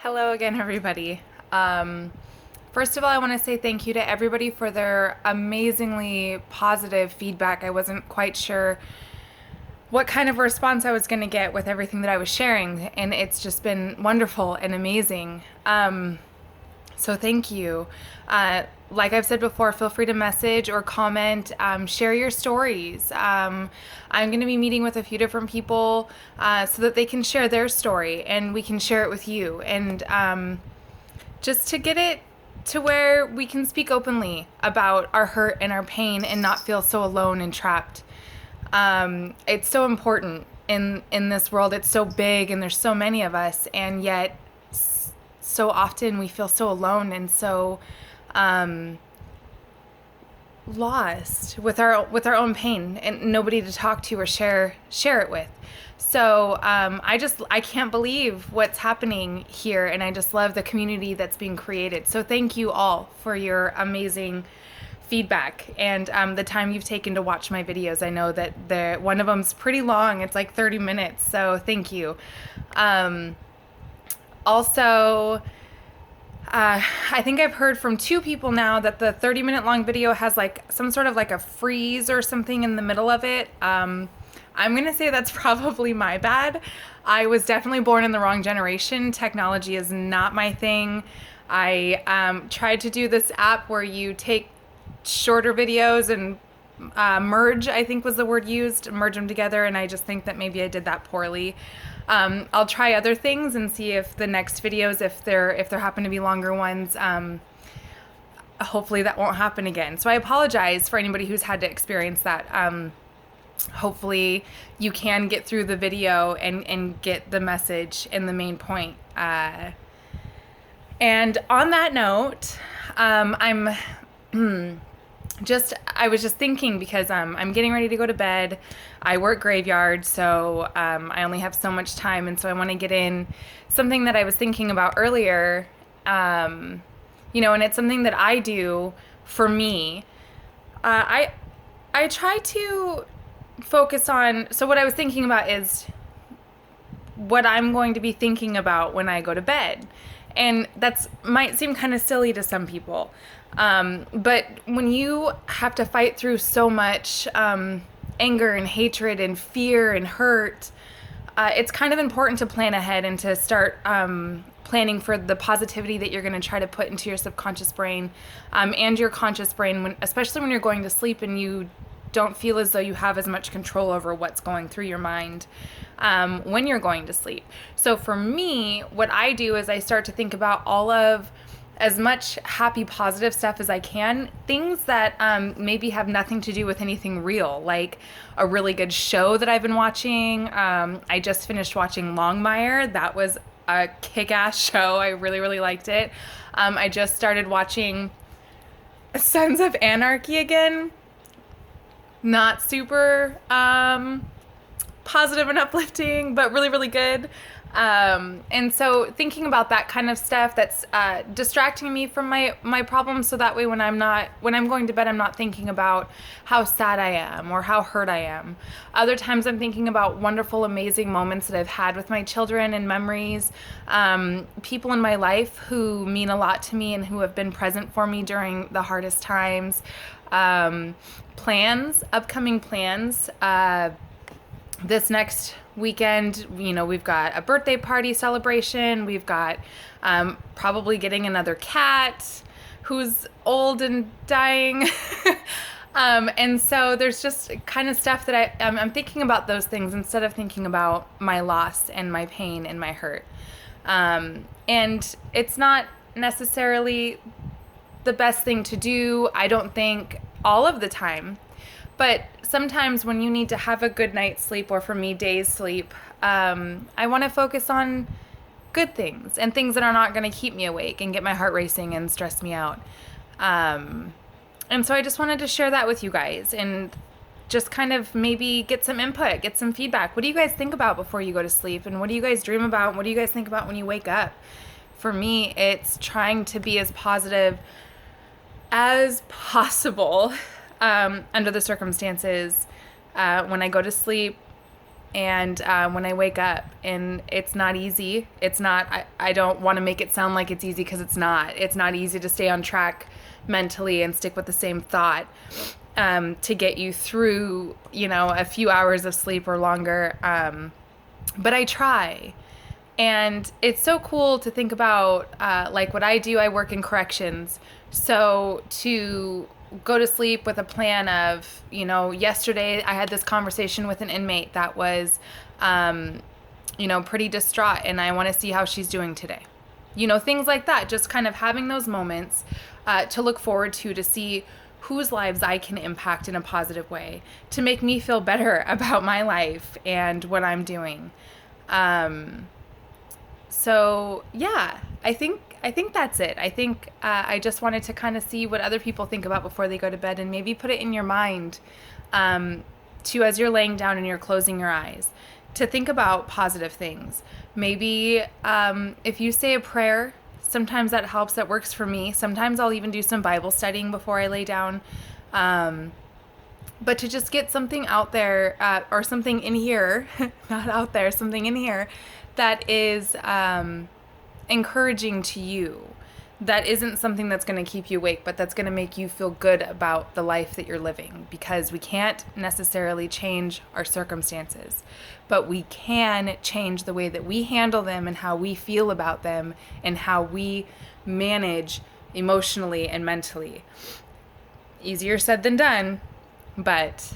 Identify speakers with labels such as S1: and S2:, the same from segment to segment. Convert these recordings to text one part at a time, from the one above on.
S1: Hello again, everybody. First of all, I want to say thank you to everybody for their amazingly positive feedback. I wasn't quite sure what kind of response I was going to get with everything that I was sharing, and it's just been wonderful and amazing. So thank you. Like I've said before, feel free to message or comment, share your stories. I'm going to be meeting with a few different people so that they can share their story and we can share it with you. And just to get it to where we can speak openly about our hurt and our pain and not feel so alone and trapped. It's so important in this world. It's so big and there's so many of us, and yet so often we feel so alone and so lost with our own pain and nobody to talk to or share it with. So I can't believe what's happening here, and I just love the community that's being created. So thank you all for your amazing feedback and the time you've taken to watch my videos. I know that one of them's pretty long. It's like 30 minutes. So thank you. Also, I think I've heard from two people now that the 30-minute long video has like some sort of like a freeze or something in the middle of it. I'm going to say that's probably my bad. I was definitely born in the wrong generation. Technology is not my thing. I tried to do this app where you take shorter videos and merge, I think was the word used, merge them together, and I just think that maybe I did that poorly. I'll try other things and see if the next videos, if there happen to be longer ones, hopefully that won't happen again. So I apologize for anybody who's had to experience that. Hopefully you can get through the video and get the message and the main point. And on that note, I was just thinking because I'm getting ready to go to bed. I work graveyard, so I only have so much time, and so I want to get in something that I was thinking about earlier, and it's something that I do for me. I try to focus on, so what I was thinking about is what I'm going to be thinking about when I go to bed. And that might seem kind of silly to some people. But when you have to fight through so much anger and hatred and fear and hurt, it's kind of important to plan ahead and to start planning for the positivity that you're going to try to put into your subconscious brain and your conscious brain, especially when you're going to sleep and you don't feel as though you have as much control over what's going through your mind when you're going to sleep. So for me, what I do is I start to think about all of as much happy, positive stuff as I can, things that maybe have nothing to do with anything real, like a really good show that I've been watching. I just finished watching Longmire. That was a kick-ass show. I really, really liked it. I just started watching Sons of Anarchy again. Not super positive and uplifting, but really, really good. And so thinking about that kind of stuff that's distracting me from my problems, so that way when I'm going to bed, I'm not thinking about how sad I am or how hurt I am. Other times I'm thinking about wonderful, amazing moments that I've had with my children and memories, people in my life who mean a lot to me and who have been present for me during the hardest times. Upcoming plans. This next weekend, we've got a birthday party celebration. We've got probably getting another cat who's old and dying. And so there's just kind of stuff that I'm thinking about those things instead of thinking about my loss and my pain and my hurt. And it's not necessarily the best thing to do, I don't think, all of the time. But sometimes when you need to have a good night's sleep, or for me, day's sleep, I want to focus on good things and things that are not going to keep me awake and get my heart racing and stress me out. And so I just wanted to share that with you guys and just kind of maybe get some input, get some feedback. What do you guys think about before you go to sleep? And what do you guys dream about? What do you guys think about when you wake up? For me, it's trying to be as positive as possible under the circumstances when I go to sleep. and when I wake up, and it's not easy. It's not, I don't want to make it sound like it's easy, because it's not. It's not easy to stay on track mentally and stick with the same thought to get you through, a few hours of sleep or longer. But I try. And it's so cool to think about, like what I do, I work in corrections. So to go to sleep with a plan of, yesterday I had this conversation with an inmate that was, pretty distraught, and I want to see how she's doing today. Things like that, just kind of having those moments to look forward to see whose lives I can impact in a positive way, to make me feel better about my life and what I'm doing. So yeah, I think that's it. I think I just wanted to kind of see what other people think about before they go to bed, and maybe put it in your mind to, as you're laying down and you're closing your eyes, to think about positive things. Maybe if you say a prayer, sometimes that helps. That works for me. Sometimes I'll even do some Bible studying before I lay down. But to just get something out there, or something in here, not out there, something in here that is encouraging to you, that isn't something that's going to keep you awake, but that's going to make you feel good about the life that you're living. Because we can't necessarily change our circumstances, but we can change the way that we handle them, and how we feel about them, and how we manage emotionally and mentally. Easier said than done, but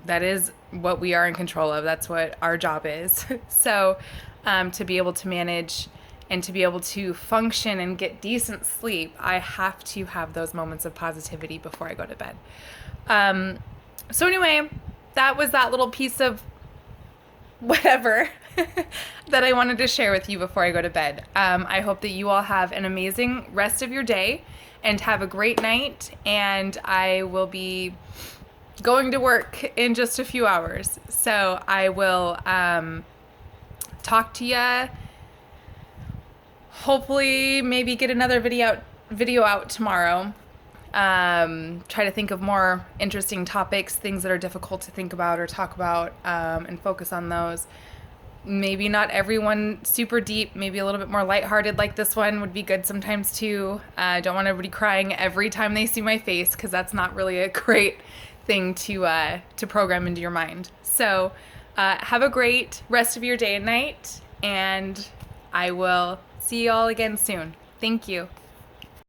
S1: that is what we are in control of. That's what our job is. So to be able to manage and to be able to function and get decent sleep, I have to have those moments of positivity before I go to bed. So anyway, that was that little piece of whatever that I wanted to share with you before I go to bed. I hope that you all have an amazing rest of your day and have a great night. And I will be going to work in just a few hours. So I will talk to you. Hopefully, maybe get another video out tomorrow. Try to think of more interesting topics, things that are difficult to think about or talk about, and focus on those. Maybe not everyone super deep, maybe a little bit more lighthearted like this one would be good sometimes too. I don't want everybody crying every time they see my face, because that's not really a great thing to program into your mind. So have a great rest of your day and night, and I will see you all again soon. Thank you.